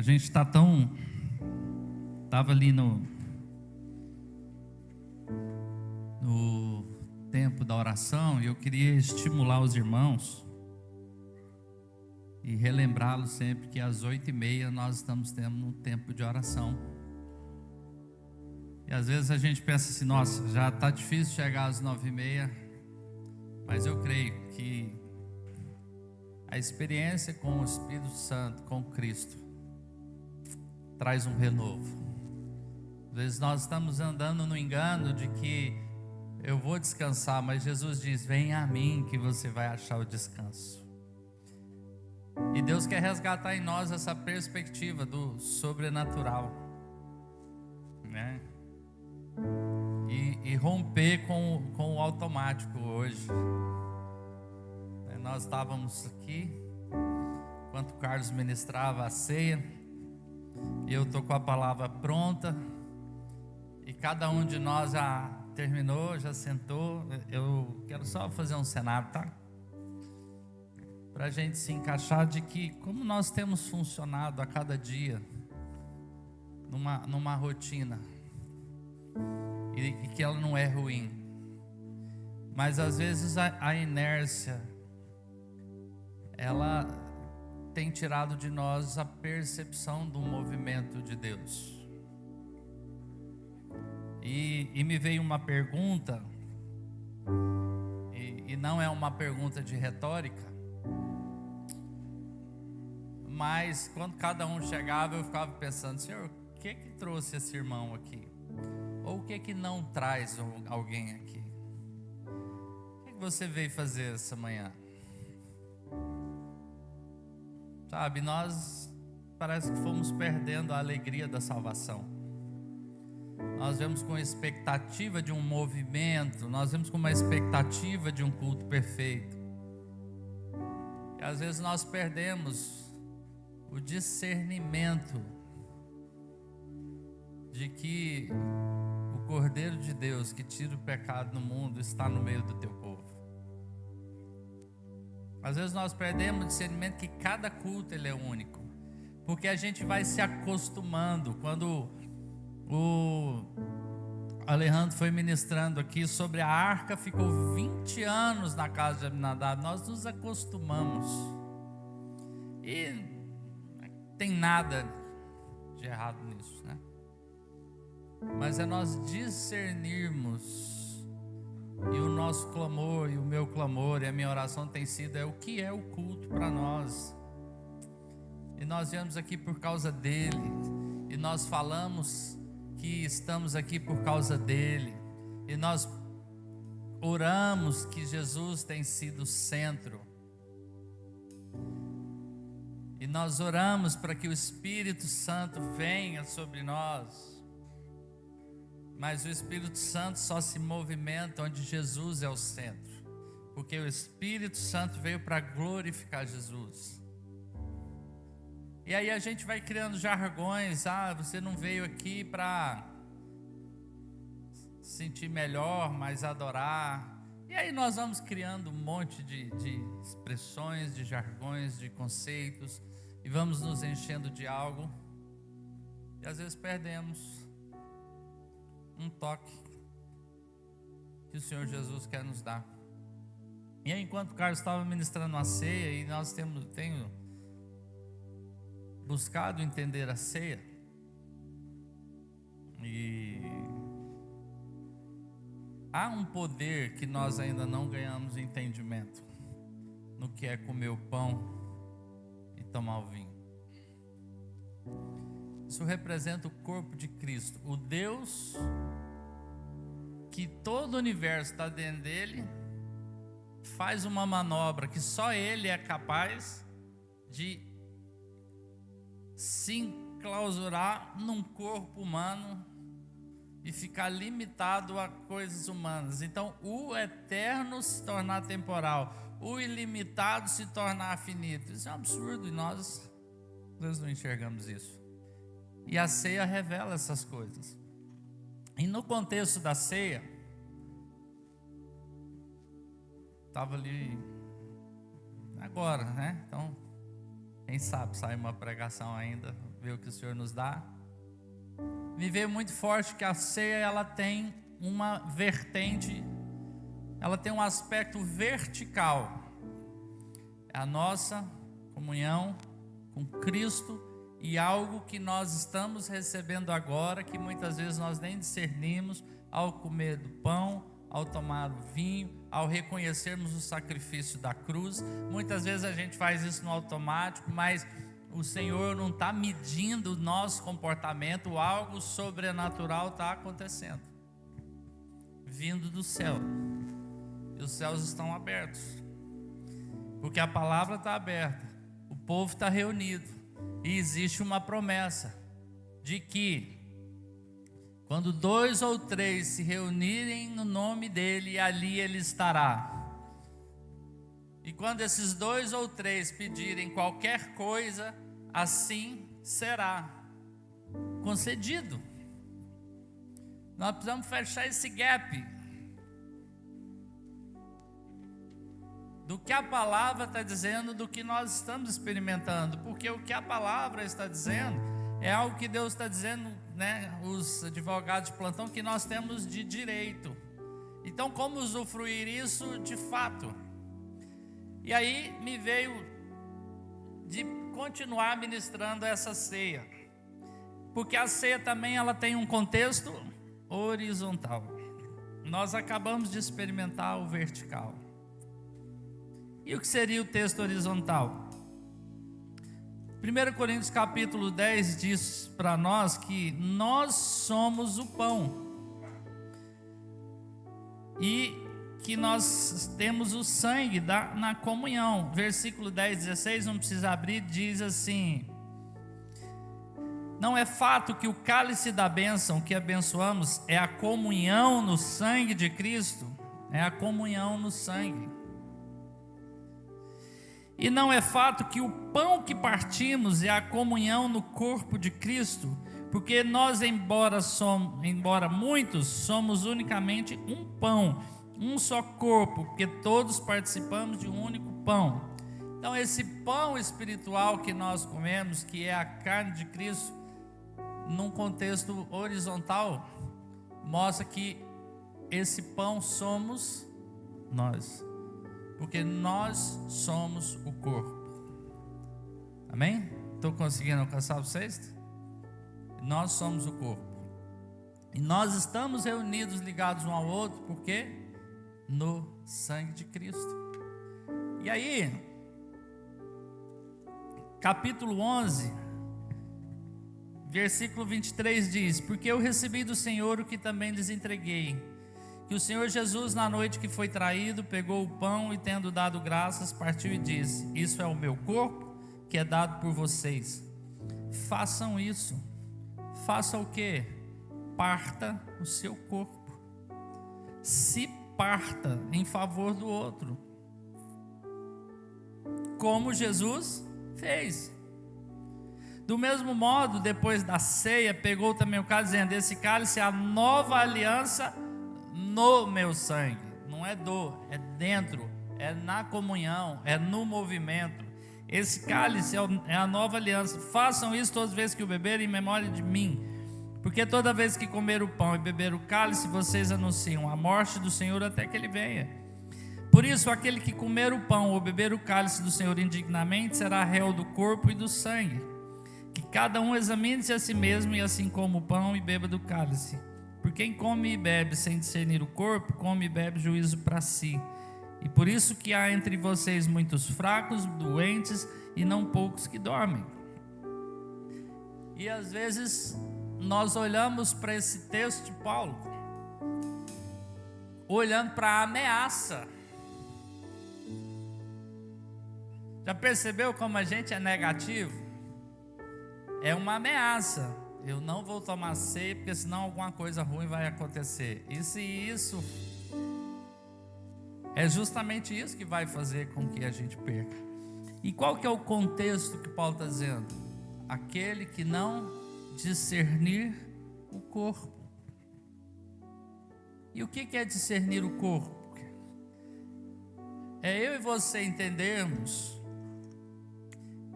A gente está Estava ali no tempo da oração e eu queria estimular os irmãos e relembrá-los sempre que às 8h30 nós estamos tendo um tempo de oração. E às vezes a gente pensa assim, nossa, já está difícil chegar às 9h30, mas eu creio que a experiência com o Espírito Santo, com Cristo, traz um renovo. Às vezes nós estamos andando no engano de que eu vou descansar, mas Jesus diz, venha a mim que você vai achar o descanso. E Deus quer resgatar em nós essa perspectiva do sobrenatural, né? E romper com o automático hoje. Nós estávamos aqui, enquanto o Carlos ministrava a ceia, e eu estou com a palavra pronta, e cada um de nós já terminou, já sentou. Eu quero só fazer um cenário, tá? Para a gente se encaixar de que como nós temos funcionado a cada dia numa rotina, e que ela não é ruim, mas às vezes a inércia ela tem tirado de nós a percepção do movimento de Deus. E me veio uma pergunta, e não é uma pergunta de retórica, mas quando cada um chegava eu ficava pensando, Senhor, o que trouxe esse irmão aqui? Ou o que não traz alguém aqui? O que você veio fazer essa manhã? Sabe, nós parece que fomos perdendo a alegria da salvação. Nós vemos com a expectativa de um movimento, nós vemos com uma expectativa de um culto perfeito. E às vezes nós perdemos o discernimento de que o Cordeiro de Deus que tira o pecado do mundo está no meio do teu povo. Às vezes nós perdemos o discernimento que cada culto ele é único, porque a gente vai se acostumando. Quando o Alejandro foi ministrando aqui sobre a arca, ficou 20 anos na casa de Abinadab, nós nos acostumamos, e não tem nada de errado nisso, né? Mas é nós discernirmos. E o nosso clamor, e o meu clamor, e a minha oração tem sido, o que é o culto para nós? E nós viemos aqui por causa dele, e nós falamos que estamos aqui por causa dele, e nós oramos que Jesus tem sido o centro, e nós oramos para que o Espírito Santo venha sobre nós. Mas o Espírito Santo só se movimenta onde Jesus é o centro, porque o Espírito Santo veio para glorificar Jesus. E aí a gente vai criando jargões, você não veio aqui para se sentir melhor, mas adorar. E aí nós vamos criando um monte de expressões, de jargões, de conceitos, e vamos nos enchendo de algo, e às vezes perdemos um toque que o Senhor Jesus quer nos dar. E aí, enquanto o Carlos estava ministrando a ceia, e nós tenho buscado entender a ceia, e há um poder que nós ainda não ganhamos entendimento no que é comer o pão e tomar o vinho. Isso representa o corpo de Cristo, o Deus que todo o universo está dentro dele, faz uma manobra que só ele é capaz de se enclausurar num corpo humano e ficar limitado a coisas humanas. Então o eterno se tornar temporal, o ilimitado se tornar finito. Isso é um absurdo, e nós não enxergamos isso. E a ceia revela essas coisas. E no contexto da ceia, estava ali agora, né? Então Quem sabe sai uma pregação ainda, ver o que o Senhor nos dá. Me veio muito forte que a ceia, ela tem uma vertente, ela tem um aspecto vertical. É a nossa comunhão com Cristo e algo que nós estamos recebendo agora, que muitas vezes nós nem discernimos ao comer do pão, ao tomar o vinho, ao reconhecermos o sacrifício da cruz. Muitas vezes a gente faz isso no automático, mas o Senhor não está medindo o nosso comportamento, algo sobrenatural está acontecendo, vindo do céu, e os céus estão abertos, porque a palavra está aberta, o povo está reunido, e existe uma promessa, de que, quando 2 ou 3 se reunirem no nome dEle, ali Ele estará. E quando esses 2 ou 3 pedirem qualquer coisa, assim será concedido. Nós precisamos fechar esse gap do que a palavra está dizendo, do que nós estamos experimentando, porque o que a palavra está dizendo é algo que Deus está dizendo, né? Os advogados de plantão, que nós temos de direito. Então, como usufruir isso de fato? E aí me veio de continuar ministrando essa ceia, porque a ceia também ela tem um contexto horizontal. Nós acabamos de experimentar o vertical. E o que seria o texto horizontal? 1 Coríntios capítulo 10 diz para nós que nós somos o pão, e que nós temos o sangue na comunhão. Versículo 10, 16, não precisa abrir, diz assim: não é fato que o cálice da bênção que abençoamos é a comunhão no sangue de Cristo? É a comunhão no sangue. E não é fato que o pão que partimos é a comunhão no corpo de Cristo? Porque nós, embora muitos, somos unicamente um pão, um só corpo, porque todos participamos de um único pão. Então esse pão espiritual que nós comemos, que é a carne de Cristo, num contexto horizontal, mostra que esse pão somos nós, porque nós somos o corpo. Amém? Estou conseguindo alcançar vocês? Nós somos o corpo, e nós estamos reunidos, ligados um ao outro, porque no sangue de Cristo. E aí, capítulo 11, versículo 23 diz: porque eu recebi do Senhor o que também lhes entreguei, que o Senhor Jesus, na noite que foi traído, pegou o pão e, tendo dado graças, partiu e disse: isso é o meu corpo, que é dado por vocês. Façam isso. Faça o quê? Parta o seu corpo. Se parta em favor do outro, como Jesus fez. Do mesmo modo, depois da ceia, pegou também o cálice, dizendo: esse cálice é a nova aliança no meu sangue. Não é é dentro, é na comunhão, é no movimento. Esse cálice é a nova aliança. Façam isso todas as vezes que o beberem, em memória de mim. Porque toda vez que comer o pão e beber o cálice, vocês anunciam a morte do Senhor até que Ele venha. Por isso, aquele que comer o pão ou beber o cálice do Senhor indignamente será réu do corpo e do sangue. Que cada um examine-se a si mesmo, e assim coma o pão e beba do cálice. Por quem come e bebe sem discernir o corpo, come e bebe juízo para si. E por isso que há entre vocês muitos fracos, doentes, e não poucos que dormem. E às vezes nós olhamos para esse texto de Paulo, olhando para a ameaça. Já percebeu como a gente é negativo? É uma ameaça. Eu não vou tomar ceia, porque senão alguma coisa ruim vai acontecer. Isso é justamente isso que vai fazer com que a gente perca. E qual que é o contexto que Paulo está dizendo? Aquele que não discernir o corpo. E o que é discernir o corpo? É eu e você entendermos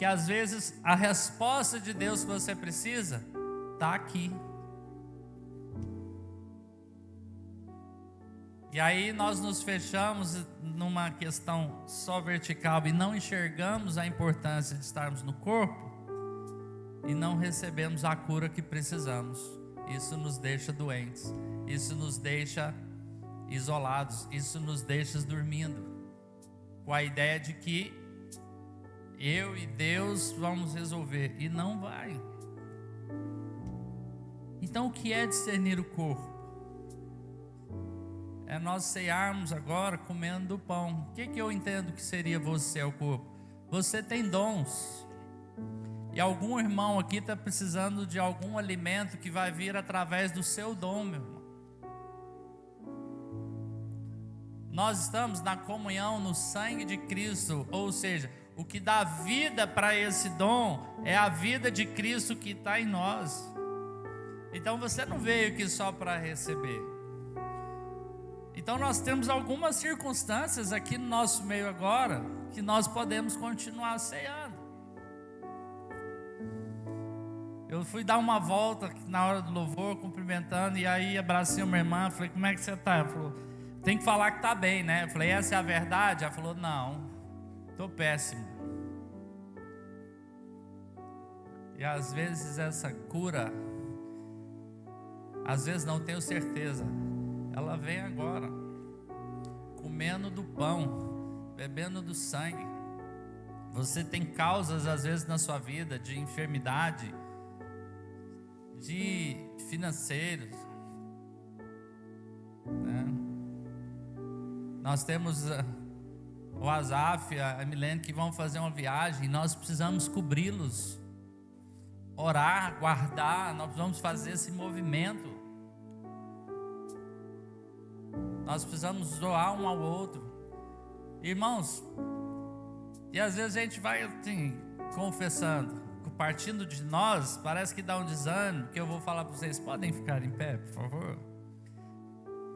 que às vezes a resposta de Deus que você precisa está aqui. E aí nós nos fechamos numa questão só vertical e não enxergamos a importância de estarmos no corpo e não recebemos a cura que precisamos. Isso nos deixa doentes, isso nos deixa isolados, isso nos deixa dormindo, com a ideia de que eu e Deus vamos resolver, e não vai. Então, o que é discernir o corpo? É nós cearmos agora comendo do pão. O que eu entendo que seria você, o corpo? Você tem dons, e algum irmão aqui está precisando de algum alimento que vai vir através do seu dom, meu irmão. Nós estamos na comunhão no sangue de Cristo, ou seja, o que dá vida para esse dom é a vida de Cristo que está em nós. Então você não veio aqui só para receber. Então nós temos algumas circunstâncias aqui no nosso meio agora que nós podemos continuar ceando. Eu fui dar uma volta na hora do louvor, cumprimentando, e aí abracei uma irmã, falei, como é que você está? Ela falou, tem que falar que está bem, né? Eu falei, essa é a verdade? Ela falou, não, estou péssimo. E às vezes essa cura, às vezes não tenho certeza, ela vem agora, comendo do pão, bebendo do sangue. Você tem causas às vezes na sua vida de enfermidade, de financeiros, né? Nós temos o Azaf, a Milene, que vão fazer uma viagem, nós precisamos cobri-los, orar, guardar, nós precisamos fazer esse movimento. Nós precisamos doar um ao outro, irmãos. E às vezes a gente vai assim, confessando, partindo de nós, parece que dá um desânimo, que eu vou falar para vocês, podem ficar em pé, por favor.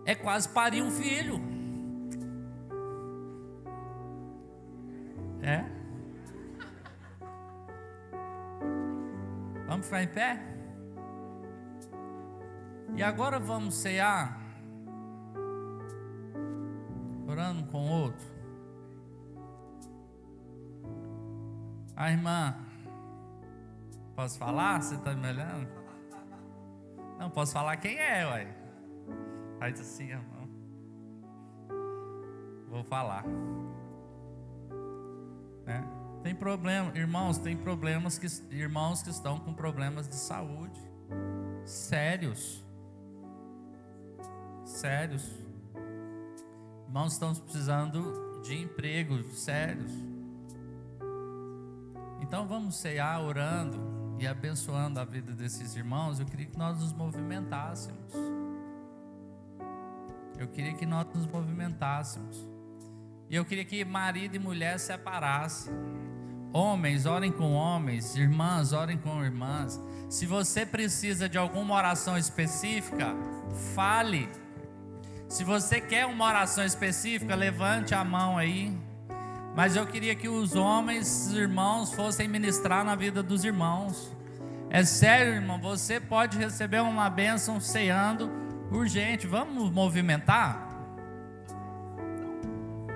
É quase parir um filho. É? Vamos ficar em pé? E agora vamos cear, orando um com o outro. A irmã, posso falar? Você está me olhando? Não, posso falar quem é, ué. Faz assim, irmão. Vou falar. Né? Tem problema, irmãos, tem problemas irmãos que estão com problemas de saúde sérios. Irmãos estão precisando de emprego sérios. Então vamos cear orando e abençoando a vida desses irmãos. Eu queria que nós nos movimentássemos. E eu queria que marido e mulher separassem. Homens, orem com homens. Irmãs, orem com irmãs. Se você precisa de alguma oração específica, fale. Se você quer uma oração específica, levante a mão aí. Mas eu queria que os homens, os irmãos, fossem ministrar na vida dos irmãos. É sério, irmão, você pode receber uma bênção ceando urgente. Vamos movimentar?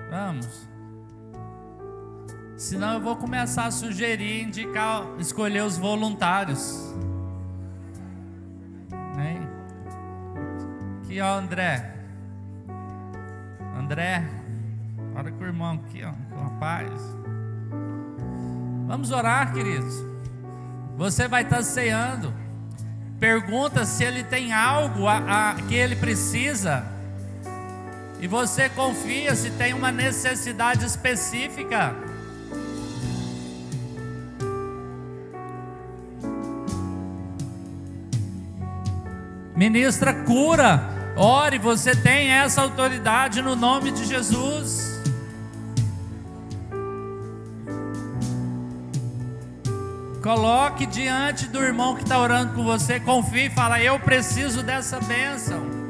Vamos. Senão eu vou começar a sugerir, indicar, escolher os voluntários. Hein? Aqui, ó, André, ora com o irmão aqui, ó, com o rapaz. Vamos orar, queridos. Você vai estar ceando. Pergunta se ele tem algo que ele precisa. E você confia se tem uma necessidade específica. Ministra cura. Ore, você tem essa autoridade no nome de Jesus. Coloque diante do irmão que está orando com você. Confie e fala: eu preciso dessa bênção.